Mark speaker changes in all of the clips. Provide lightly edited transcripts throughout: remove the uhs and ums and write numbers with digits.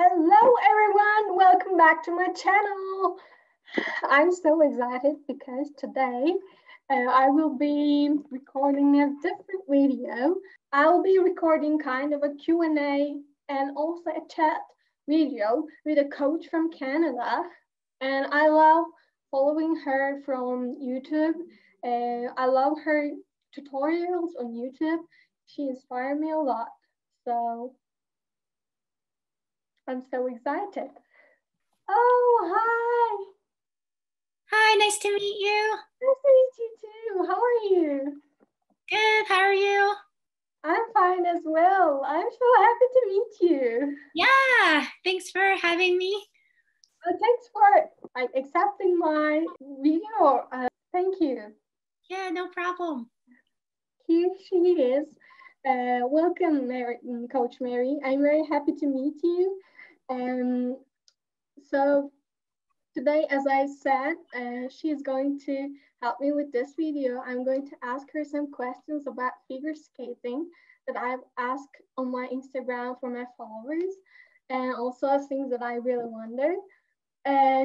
Speaker 1: Hello everyone, welcome back to my channel. I'm so excited because today I will be recording a different video. I'll be recording kind of a Q&A and also a chat video with a coach from Canada. And I love following her from YouTube. I love her tutorials on YouTube. She inspired me a lot. So I'm so excited. Oh, hi.
Speaker 2: Hi, nice to meet you.
Speaker 1: Nice to meet you too. How are you?
Speaker 2: Good, how are you?
Speaker 1: I'm fine as well. I'm so happy to meet you.
Speaker 2: Yeah, thanks for having me.
Speaker 1: Thanks for accepting my video. Thank you.
Speaker 2: Yeah, no problem.
Speaker 1: Here she is. Welcome, Coach Mary. I'm very happy to meet you. So today, as I said, she's going to help me with this video. I'm going to ask her some questions about figure skating that I've asked on my Instagram for my followers, and also things that I really wonder.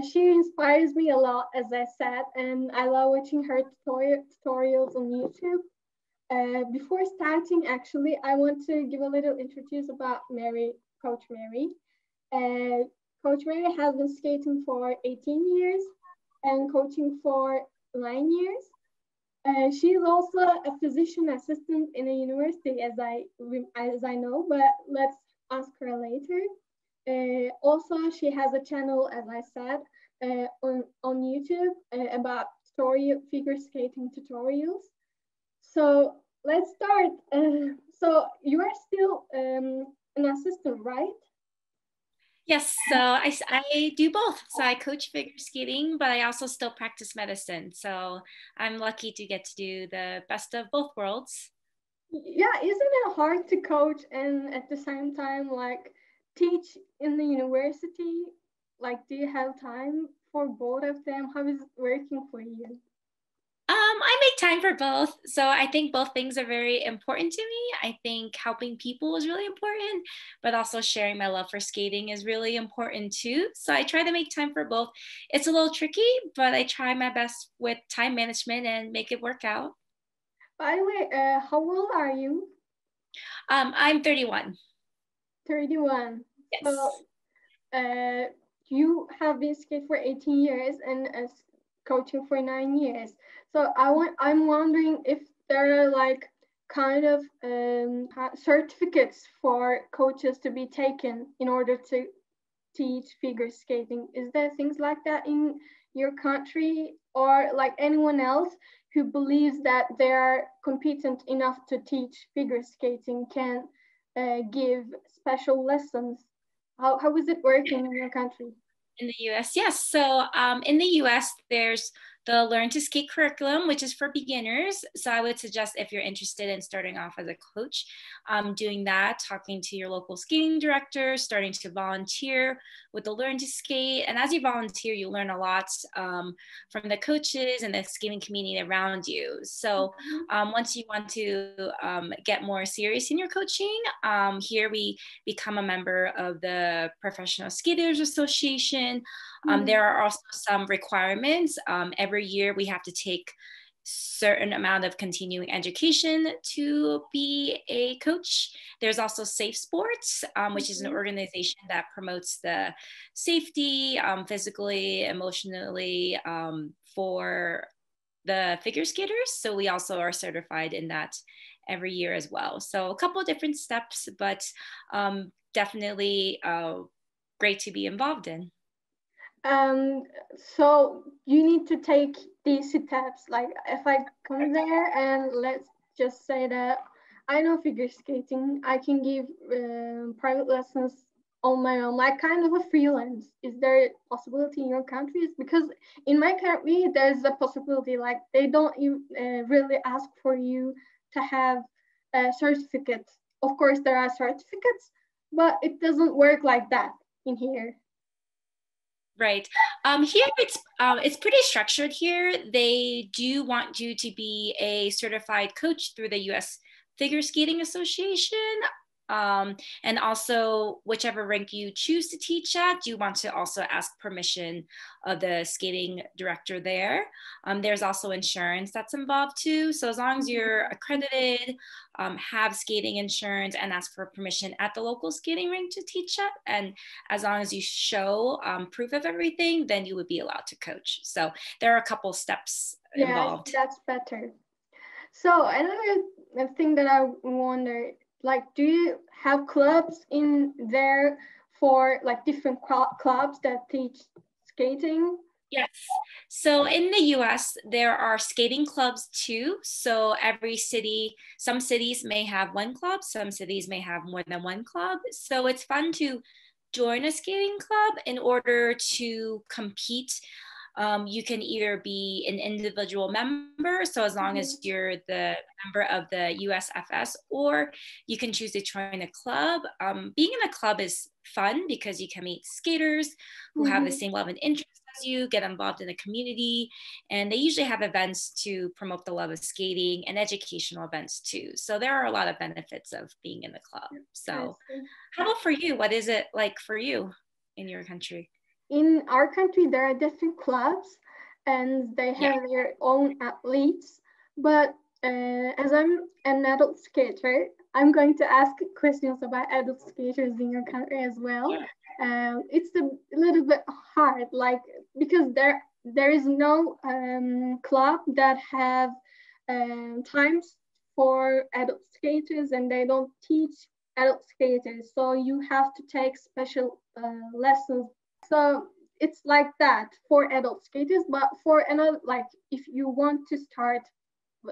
Speaker 1: She inspires me a lot, as I said, and I love watching her tutorials on YouTube. Before starting, actually, I want to give a little introduce about Coach Mary. Coach Mary has been skating for 18 years and coaching for 9 years. She is also a physician assistant in a university, as I know, but let's ask her later. Also, she has a channel, as I said, on YouTube about figure skating tutorials. So let's start. So you are still an assistant, right?
Speaker 2: Yes, so I do both. So I coach figure skating, but I also still practice medicine. So I'm lucky to get to do the best of both worlds.
Speaker 1: Yeah, isn't it hard to coach and at the same time like teach in the university? Like, do you have time for both of them? How is it working for you?
Speaker 2: I make time for both. So I think both things are very important to me. I think helping people is really important, but also sharing my love for skating is really important too. So I try to make time for both. It's a little tricky, but I try my best with time management and make it work out.
Speaker 1: By the way, how old are you?
Speaker 2: I'm 31.
Speaker 1: 31.
Speaker 2: Yes.
Speaker 1: So you have been skating for 18 years and coaching for 9 years. So I'm wondering if there are like kind of certificates for coaches to be taken in order to teach figure skating. Is there things like that in your country, or like anyone else who believes that they are competent enough to teach figure skating can give special lessons? How is it working in your country?
Speaker 2: In the US, yes. So in the US, there's the Learn to Skate curriculum, which is for beginners. So I would suggest if you're interested in starting off as a coach, doing that, talking to your local skating director, starting to volunteer with the Learn to Skate. And as you volunteer, you learn a lot from the coaches and the skating community around you. So once you want to get more serious in your coaching, here we become a member of the Professional Skaters Association. There are also some requirements. Every year we have to take certain amount of continuing education to be a coach. There's also Safe Sports, which is an organization that promotes the safety, physically, emotionally, for the figure skaters. So we also are certified in that every year as well. So a couple of different steps, but definitely great to be involved in.
Speaker 1: So you need to take these steps. Like if I come there and let's just say that I know figure skating, I can give private lessons on my own, like kind of a freelance. Is there a possibility in your countries? Because in my country, there's a possibility, like they don't really ask for you to have a certificate. Of course, there are certificates, but it doesn't work like that in here.
Speaker 2: Right. Here it's pretty structured here. They do want you to be a certified coach through the US Figure Skating Association. And also whichever rink you choose to teach at, you want to also ask permission of the skating director there. There's also insurance that's involved too. So as long as you're accredited, have skating insurance, and ask for permission at the local skating rink to teach at, and as long as you show proof of everything, then you would be allowed to coach. So there are a couple steps involved.
Speaker 1: Yeah, that's better. So another thing that I wonder, like, do you have clubs in there for like different clubs that teach skating?
Speaker 2: Yes. So in the US, there are skating clubs too. So every city, some cities may have one club, some cities may have more than one club. So it's fun to join a skating club in order to compete. You can either be an individual member, so as long as you're the member of the USFS, or you can choose to join a club. Being in a club is fun because you can meet skaters who have the same love and interest as you, get involved in the community, and they usually have events to promote the love of skating and educational events too. So there are a lot of benefits of being in the club. So how about for you? What is it like for you in your country?
Speaker 1: In our country, there are different clubs and they have their own athletes. But as I'm an adult skater, I'm going to ask questions about adult skaters in your country as well. It's a little bit hard, like, because there is no club that have times for adult skaters, and they don't teach adult skaters. So you have to take special lessons. So it's like that for adult skaters, but for another, like, if you want to start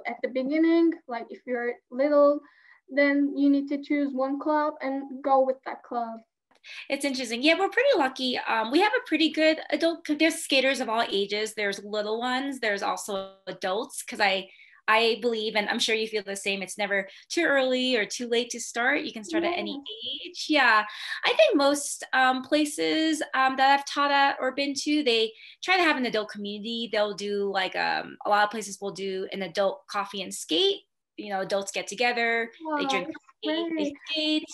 Speaker 1: at the beginning, like if you're little, then you need to choose one club and go with that club.
Speaker 2: It's interesting. Yeah, we're pretty lucky. We have a pretty good adult, there's skaters of all ages. There's little ones. There's also adults, because I believe, and I'm sure you feel the same, it's never too early or too late to start. You can start at any age. Yeah, I think most places that I've taught at or been to, they try to have an adult community. They'll do like, a lot of places will do an adult coffee and skate. You know, adults get together, they drink coffee, they skate.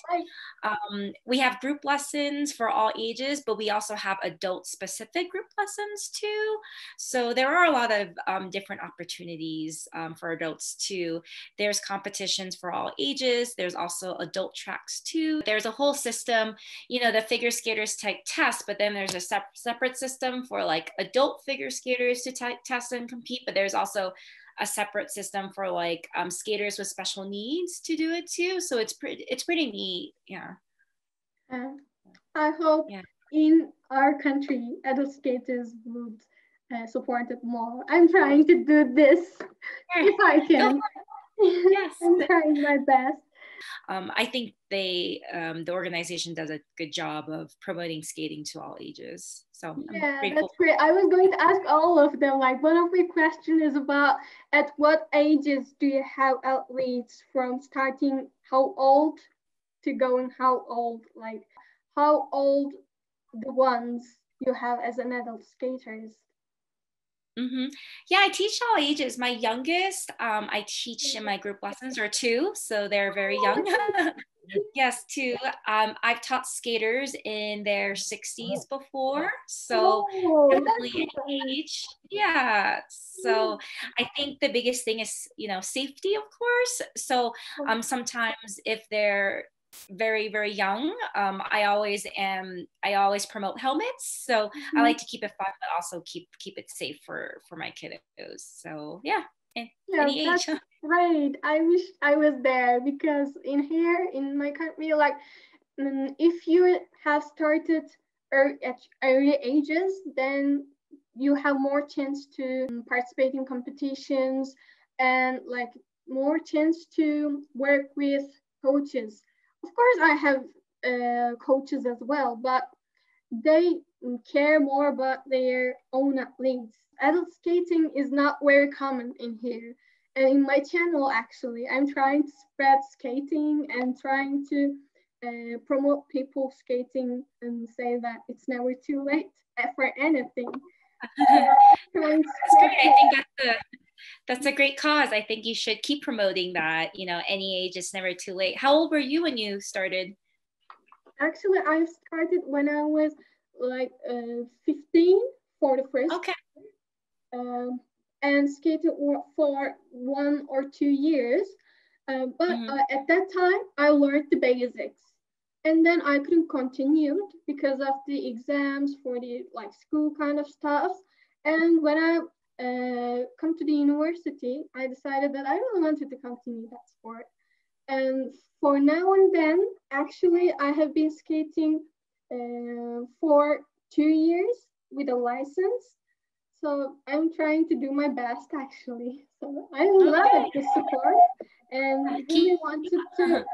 Speaker 2: We have group lessons for all ages, but we also have adult specific group lessons too. So there are a lot of different opportunities for adults too. There's competitions for all ages. There's also adult tracks too. There's a whole system, you know, the figure skaters take tests, but then there's a separate system for like adult figure skaters to take tests and compete. But there's also a separate system for like skaters with special needs to do it too. So it's pretty neat. Yeah.
Speaker 1: I hope in our country, adult skaters would support it more. I'm trying to do this if I can. Yes. I'm trying my best.
Speaker 2: I think the organization does a good job of promoting skating to all ages. So
Speaker 1: yeah, that's great. I was going to ask all of them, like, one of my questions is about at what ages do you have athletes, from starting how old to going how old, like how old the ones you have as an adult skaters?
Speaker 2: Yeah, I teach all ages. My youngest, I teach in my group lessons are 2, so they're very young. Yes, 2. I've taught skaters in their 60s before, so definitely an age. Yeah, so I think the biggest thing is, you know, safety, of course. So sometimes if they're very, very young, I always promote helmets. So I like to keep it fun, but also keep it safe for my kiddos. So yeah, any age.
Speaker 1: That's great. I wish I was there, because in my country, like, if you have started at early ages, then you have more chance to participate in competitions and like more chance to work with coaches. Of course, I have coaches as well, but they care more about their own athletes. Adult skating is not very common in here. And in my channel, actually, I'm trying to spread skating and trying to promote people skating and say that it's never too late for anything.
Speaker 2: That's great. I think That's a great cause. I think you should keep promoting that. You know, any age is never too late. How old were you when you started?
Speaker 1: Actually, I started when I was like 15 for the first.
Speaker 2: Okay.
Speaker 1: And skated for 1 or 2 years. But at that time, I learned the basics. And then I couldn't continue because of the exams for the like school kind of stuff. And when I come to the university, I decided that I really wanted to continue that sport. And for now and then, actually, I have been skating for 2 years with a license. So I'm trying to do my best, actually. So I love the sport and really wanted to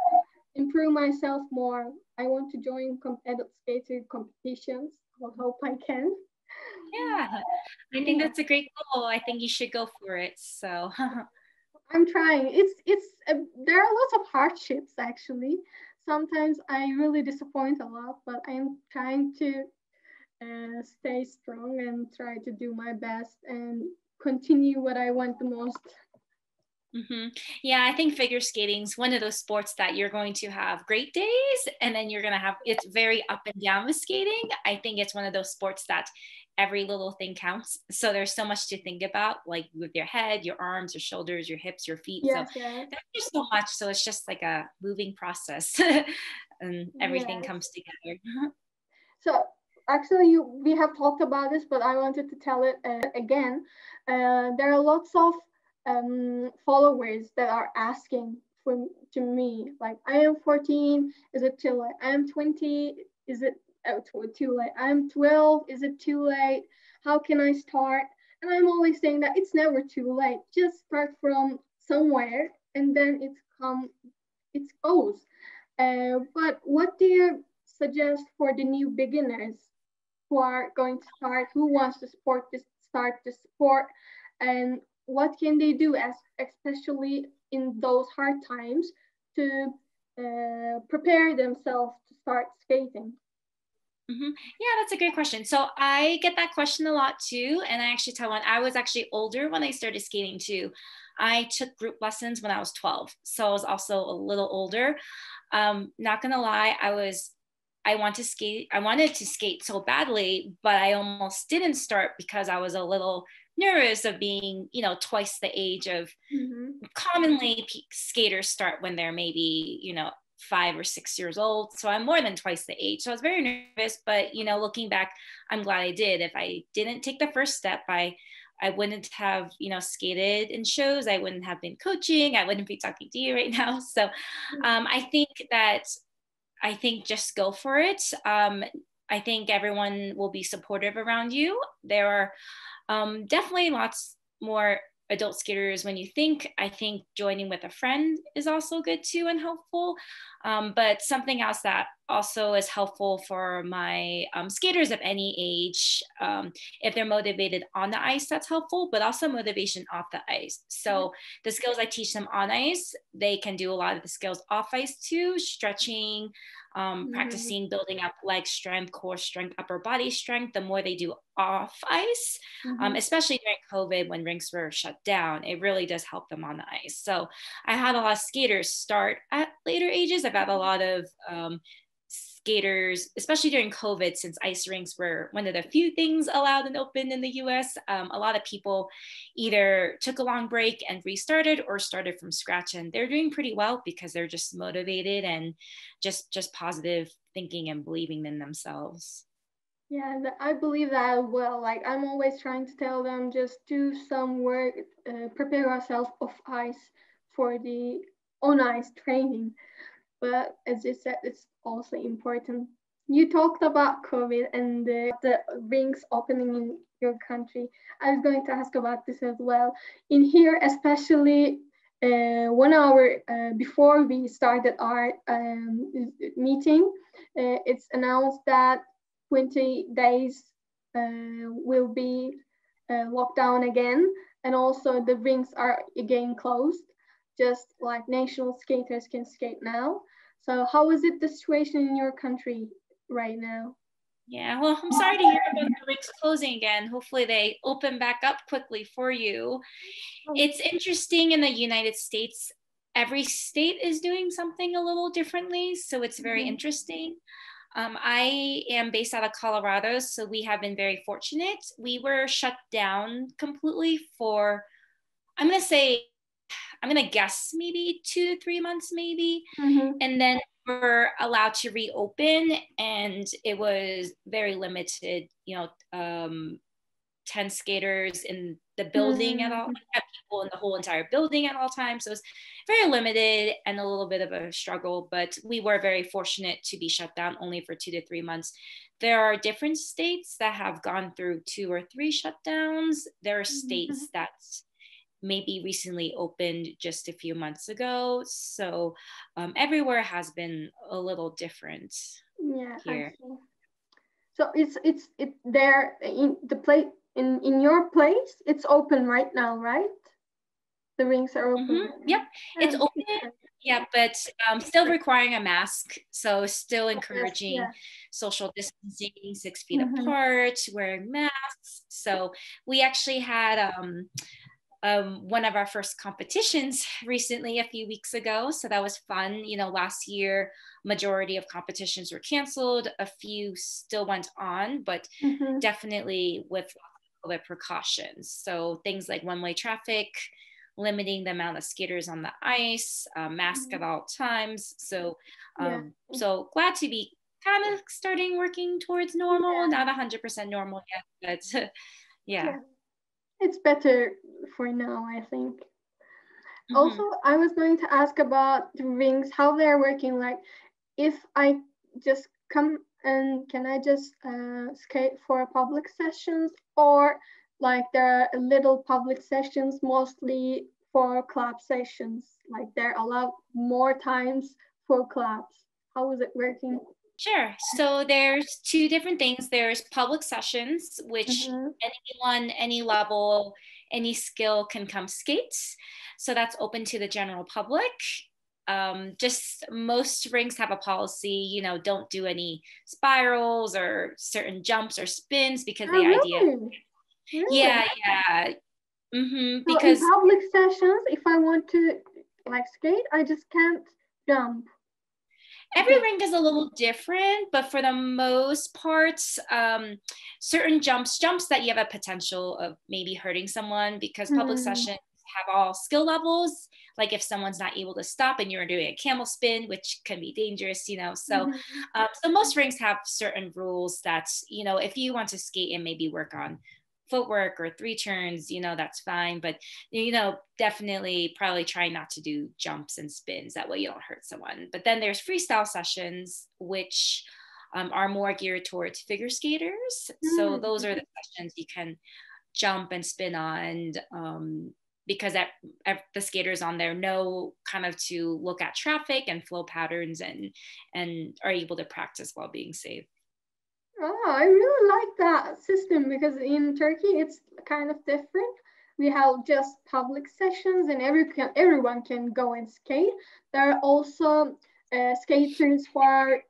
Speaker 1: improve myself more. I want to join adult skater competitions. I hope I can.
Speaker 2: Yeah, I think that's a great goal. I think you should go for it. So
Speaker 1: I'm trying. There are lots of hardships, actually. Sometimes I really disappoint a lot, but I'm trying to stay strong and try to do my best and continue what I want the most.
Speaker 2: Yeah, I think figure skating is one of those sports that you're going to have great days and then you're going to have, it's very up and down with skating. I think it's one of those sports that every little thing counts. So there's so much to think about, like with your head, your arms, your shoulders, your hips, your feet.
Speaker 1: Yes,
Speaker 2: so
Speaker 1: yes.
Speaker 2: there's so much. So it's just like a moving process and everything comes together.
Speaker 1: So actually, we have talked about this, but I wanted to tell it again. There are lots of followers that are asking to me, like, I am 14, is it too late? I am 20, is it too late? I'm 12, is it too late? How can I start? And I'm always saying that it's never too late. Just start from somewhere and then it goes. But what do you suggest for the new beginners who are going to start, who wants to start the sport, and what can they do, especially in those hard times, to prepare themselves to start skating?
Speaker 2: Yeah, that's a great question. So I get that question a lot too. And I actually tell when I was actually older when I started skating too. I took group lessons when I was 12. So I was also a little older. Not gonna lie, I wanted to skate so badly, but I almost didn't start because I was a little nervous of being, twice the age of commonly skaters start when they're maybe, 5 or 6 years old. So I'm more than twice the age. So I was very nervous, but looking back, I'm glad I did. If I didn't take the first step, I wouldn't have, skated in shows. I wouldn't have been coaching. I wouldn't be talking to you right now. So I think just go for it. I think everyone will be supportive around you. There are definitely lots more adult skaters when you think. I think joining with a friend is also good too and helpful. But something else that also is helpful for my skaters of any age, if they're motivated on the ice, that's helpful, but also motivation off the ice. So the skills I teach them on ice, they can do a lot of the skills off ice too, stretching, practicing building up leg strength, core strength, upper body strength, the more they do off ice, especially during COVID when rinks were shut down, it really does help them on the ice. So I had a lot of skaters start at later ages. I've had a lot of skaters, especially during COVID, since ice rinks were one of the few things allowed and open in the US. A lot of people either took a long break and restarted or started from scratch, and they're doing pretty well because they're just motivated and just positive thinking and believing in themselves.
Speaker 1: Yeah, I believe that as well. Like, I'm always trying to tell them, just do some work, prepare yourself off ice for the on ice training. But as you said, it's also important. You talked about COVID and the rinks opening in your country. I was going to ask about this as well. In here, especially 1 hour before we started our meeting, it's announced that 20 days will be locked down again. And also the rinks are again closed, just like national skaters can skate now. So how is it the situation in your country right now?
Speaker 2: Yeah, well, I'm sorry to hear about the rinks closing again. Hopefully they open back up quickly for you. It's interesting in the United States, every state is doing something a little differently, so it's very interesting. I am based out of Colorado, so we have been very fortunate. We were shut down completely for, I'm going to guess maybe 2 to 3 months maybe. And then we're allowed to reopen, and it was very limited, 10 skaters in the building at all, people in the whole entire building at all times. So it was very limited and a little bit of a struggle, but we were very fortunate to be shut down only for 2 to 3 months. There are different states that have gone through 2 or 3 shutdowns. There are states that maybe recently opened just a few months ago. So everywhere has been a little different here.
Speaker 1: So it's there in the place in your place. It's open right now, right? The rinks are open. Right
Speaker 2: yep, it's open. Yeah, but still requiring a mask. So still encouraging social distancing, 6 feet apart, wearing masks. So we actually had one of our first competitions recently a few weeks ago. So that was fun. Last year, majority of competitions were canceled. A few still went on, but definitely with COVID precautions. So things like one-way traffic, limiting the amount of skaters on the ice, mask at all times. So, so glad to be kind of starting working towards normal, not 100% normal yet, but yeah.
Speaker 1: It's better for now, I think. Also, I was going to ask about the rings, how they're working. Like, if I just come and can I just skate for public sessions, or like there are little public sessions mostly for club sessions, like they're allowed more times for clubs. How is it working?
Speaker 2: Sure. So there's 2 different things. There's public sessions, which anyone, any level, any skill can come skate. So that's open to the general public. Just most rinks have a policy, don't do any spirals or certain jumps or spins, because the idea. Really? Yeah.
Speaker 1: Because in public sessions, if I want to skate, I just can't jump.
Speaker 2: Every rink is a little different, but for the most part, certain jumps that you have a potential of maybe hurting someone, because public sessions have all skill levels. Like if someone's not able to stop and you're doing a camel spin, which can be dangerous, So most rinks have certain rules that, if you want to skate and maybe work on footwork or 3 turns, that's fine. But, definitely probably try not to do jumps and spins. That way you don't hurt someone. But then there's freestyle sessions, which are more geared towards figure skaters. So those are the sessions you can jump and spin on, because the skaters on there know kind of to look at traffic and flow patterns and are able to practice while being safe.
Speaker 1: Oh, I really like that system, because in Turkey it's kind of different. We have just public sessions and everyone can go and skate. There are also skaters who are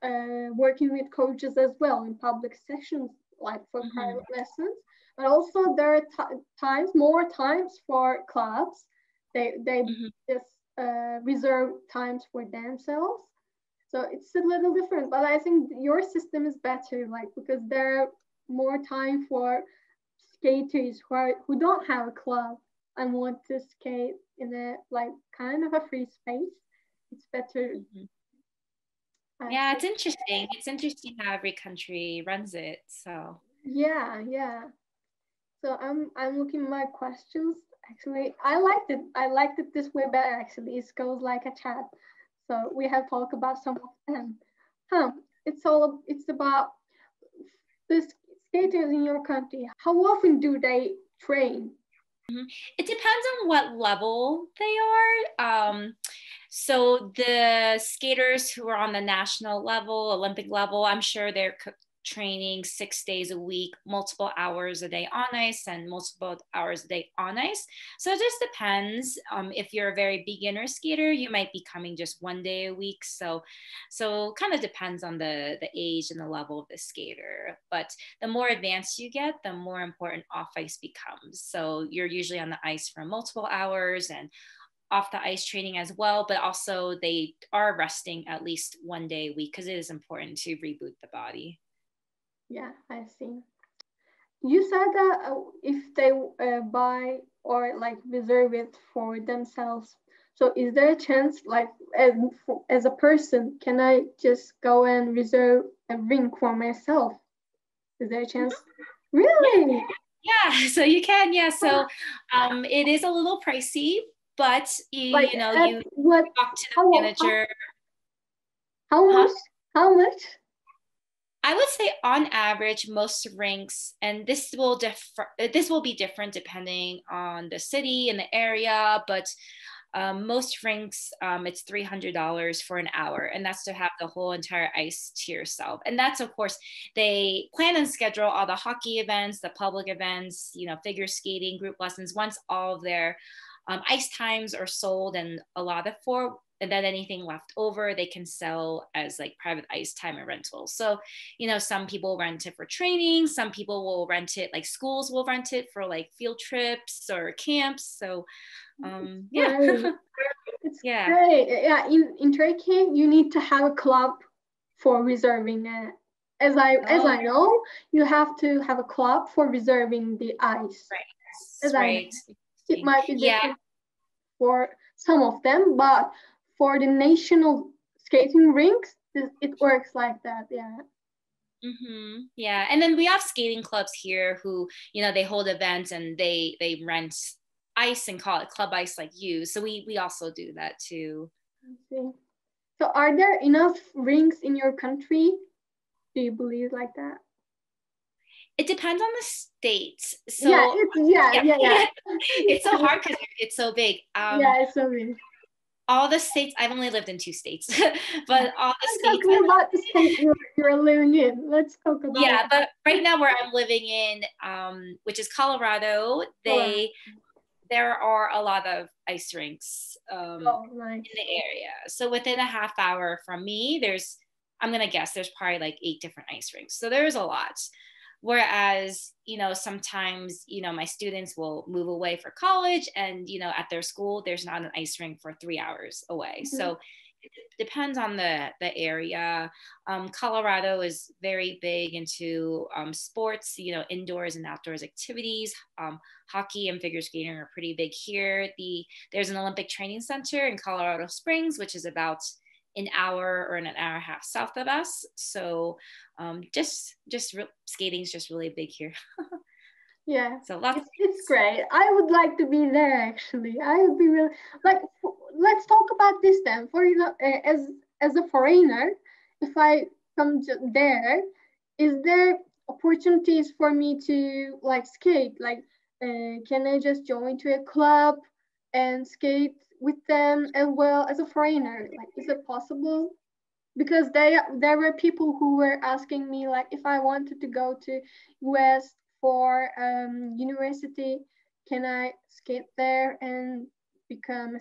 Speaker 1: working with coaches as well in public sessions, like for private lessons. But also there are more times for clubs. They just reserve times for themselves. So it's a little different, but I think your system is better, because there are more time for skaters who don't have a club and want to skate in a kind of a free space. It's better.
Speaker 2: Yeah, it's interesting. It's interesting how every country runs it. So
Speaker 1: yeah. So I'm looking at my questions. Actually, I liked it. I liked it this way better. Actually, it goes like a chat. So we have talked about some of them. It's about the skaters in your country. How often do they train?
Speaker 2: It depends on what level they are. So the skaters who are on the national level, Olympic level, I'm sure they're training 6 days a week, multiple hours a day on ice and multiple hours a day on ice. So it just depends. If you're a very beginner skater, you might be coming just 1 day a week. So kind of depends on the age and the level of the skater. But the more advanced you get, the more important off ice becomes. So you're usually on the ice for multiple hours and off the ice training as well, but also they are resting at least 1 day a week because it is important to reboot the body.
Speaker 1: Yeah, I see. You said that if they buy or like reserve it for themselves, so is there a chance, like as a person, can I just go and reserve a rink for myself? Is there a chance? Really?
Speaker 2: Yeah, so you can, yeah. So it is a little pricey, but you talk to the manager.
Speaker 1: How much? How much?
Speaker 2: I would say on average, most rinks, and this will be different depending on the city and the area, but most rinks, it's $300 for an hour, and that's to have the whole entire ice to yourself. And that's, of course, they plan and schedule all the hockey events, the public events, figure skating, group lessons. Once all of their ice times are sold and allotted for, and then anything left over, they can sell as like private ice time and rentals. So, some people rent it for training. Some people will rent it, like schools will rent it for like field trips or camps. So, yeah.
Speaker 1: It's great. Yeah, in Turkey, you need to have a club for reserving it. As I know, you have to have a club for reserving the ice.
Speaker 2: Right.
Speaker 1: It might be different for some of them, but for the national skating rinks, it works like that. Yeah.
Speaker 2: Mm-hmm. Yeah, and then we have skating clubs here who, they hold events and they rent ice and call it club ice like you. So we also do that too.
Speaker 1: I see. So are there enough rinks in your country? Do you believe like that?
Speaker 2: It depends on the state. So
Speaker 1: yeah.
Speaker 2: It's so hard because it's so big.
Speaker 1: It's so big.
Speaker 2: All the states, I've only lived in 2 states, but all the states.
Speaker 1: Talk about the state you're living in. Let's talk about it.
Speaker 2: But right now where I'm living in, which is Colorado, there are a lot of ice rinks
Speaker 1: nice.
Speaker 2: in the area. So within a half hour from me, I'm going to guess there's probably like 8 different ice rinks. So there's a lot. Whereas, sometimes, my students will move away for college and, at their school, there's not an ice rink for 3 hours away. Mm-hmm. So it depends on the area. Colorado is very big into sports, indoors and outdoors activities. Hockey and figure skating are pretty big here. There's an Olympic training center in Colorado Springs, which is about an hour or an hour and a half south of us. So skating is just really big here.
Speaker 1: Yeah,
Speaker 2: so
Speaker 1: it's great. I would like to be there actually. I would be really like. Let's talk about this then. For as a foreigner, if I come there, is there opportunities for me to like skate? Like, can I just join to a club and skate with them as well as a foreigner? Like, is it possible? Because there were people who were asking me like if I wanted to go to US for university, can I skate there and become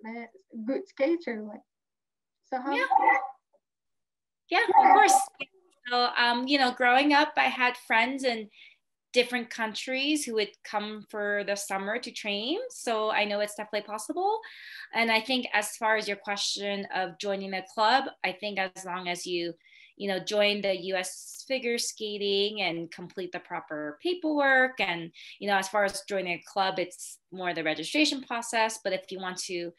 Speaker 1: a good skater? Like, so how?
Speaker 2: Yeah, of course. So growing up, I had friends in different countries who would come for the summer to train. So I know it's definitely possible. And I think as far as your question of joining a club, I think as long as you join the US figure skating and complete the proper paperwork. And, as far as joining a club, it's more the registration process. But if you want to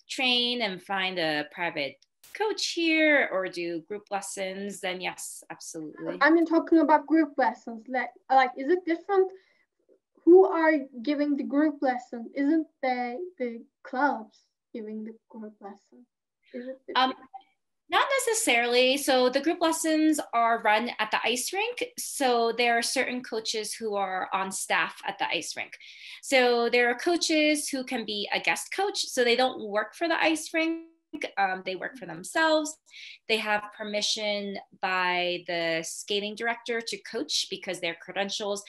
Speaker 2: train and find a private coach here or do group lessons, then yes, absolutely.
Speaker 1: I mean, talking about group lessons, like is it different? Who are giving the group lesson? Isn't the clubs giving the group lesson? Is it
Speaker 2: not necessarily. So the group lessons are run at the ice rink. So there are certain coaches who are on staff at the ice rink. So there are coaches who can be a guest coach. So they don't work for the ice rink, They work for themselves. They have permission by the skating director to coach because their credentials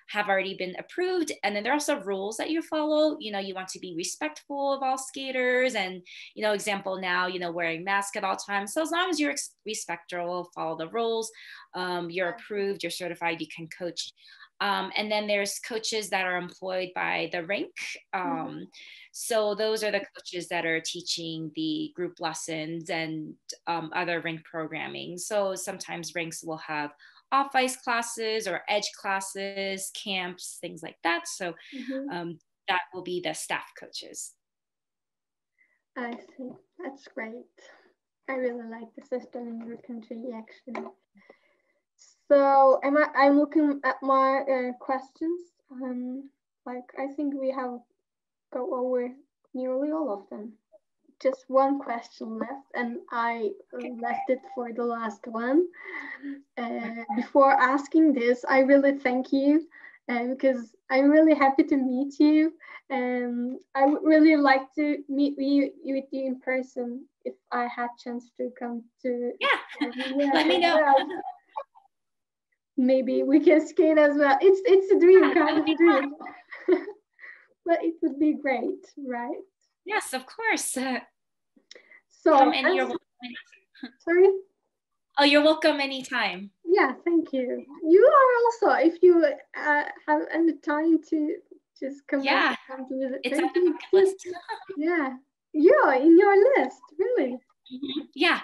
Speaker 2: have already been approved. And then there are also rules that you follow. You know, you want to be respectful of all skaters and, you know, example now, you know, wearing mask at all times. So as long as you're respectful, follow the rules, you're approved, you're certified, you can coach. And then there's coaches that are employed by the rink. So those are the coaches that are teaching the group lessons and other rink programming. So sometimes rinks will have off-ice classes or edge classes, camps, things like that. So that will be the staff coaches.
Speaker 1: I see. That's great. I really like the system in your country, actually. So I'm looking at my questions. Like I think we have go over nearly all of them. Just one question left, and I left it for the last one. Before asking this, I really thank you because I'm really happy to meet you. I would really like to meet with you in person if I had chance to come to.
Speaker 2: Yeah, let me know.
Speaker 1: Maybe we can skate as well. It's a dream, kind of a dream. But it would be great, right?
Speaker 2: Yes, of course.
Speaker 1: So,
Speaker 2: come and you're welcome.
Speaker 1: Sorry?
Speaker 2: Oh, you're welcome anytime.
Speaker 1: Yeah, thank you. You are also, if you have any time to just come back, come to visit.
Speaker 2: It's on the bucket list.
Speaker 1: Yeah, in your list, really.
Speaker 2: Yeah.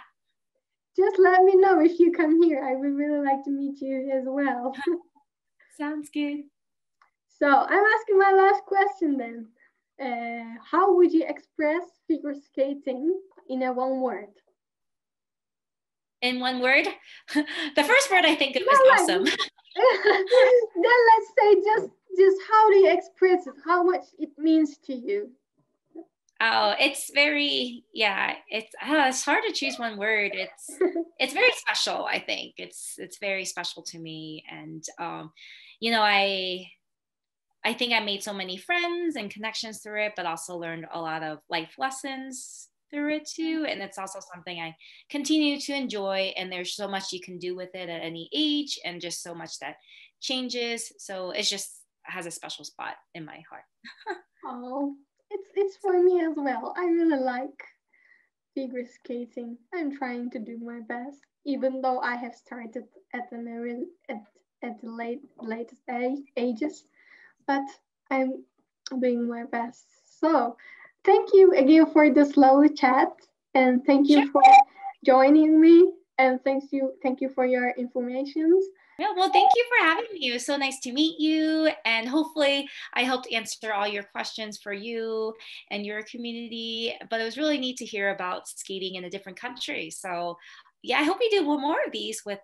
Speaker 1: Just let me know if you come here. I would really like to meet you as well.
Speaker 2: Sounds good.
Speaker 1: So I'm asking my last question then. How would you express figure skating in one word?
Speaker 2: In one word? The first word I think of is awesome.
Speaker 1: Then let's say just how do you express it? How much it means to you?
Speaker 2: Oh, it's very, it's hard to choose one word. It's very special, I think. It's very special to me. And, you know, I think I made so many friends and connections through it, but also learned a lot of life lessons through it too. And it's also something I continue to enjoy. And there's so much you can do with it at any age and just so much that changes. So it just has a special spot in my heart.
Speaker 1: Oh. It's for me as well. I really like figure skating. I'm trying to do my best, even though I have started at the latest ages, but I'm doing my best. So thank you again for this lovely chat, and thank you for joining me, and thank you for your information.
Speaker 2: Yeah, well, thank you for having me. It was so nice to meet you. And hopefully I helped answer all your questions for you and your community. But it was really neat to hear about skating in a different country. So yeah, I hope we do one more of these with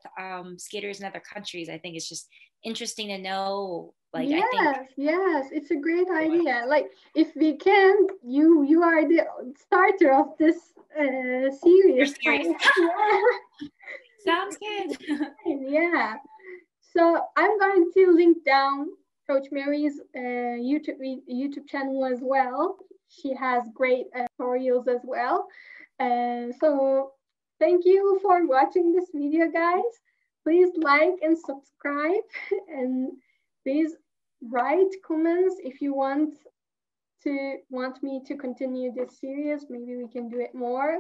Speaker 2: skaters in other countries. I think it's just interesting to know. Like,
Speaker 1: yes, it's a great idea. Like, if we can, you are the starter of this series.
Speaker 2: Sounds good.
Speaker 1: Yeah. So I'm going to link down Coach Mary's YouTube channel as well. She has great tutorials as well. So thank you for watching this video, guys. Please like and subscribe, and please write comments if you want me to continue this series. Maybe we can do it more.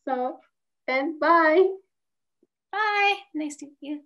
Speaker 1: So then, bye.
Speaker 2: Bye. Nice to meet you.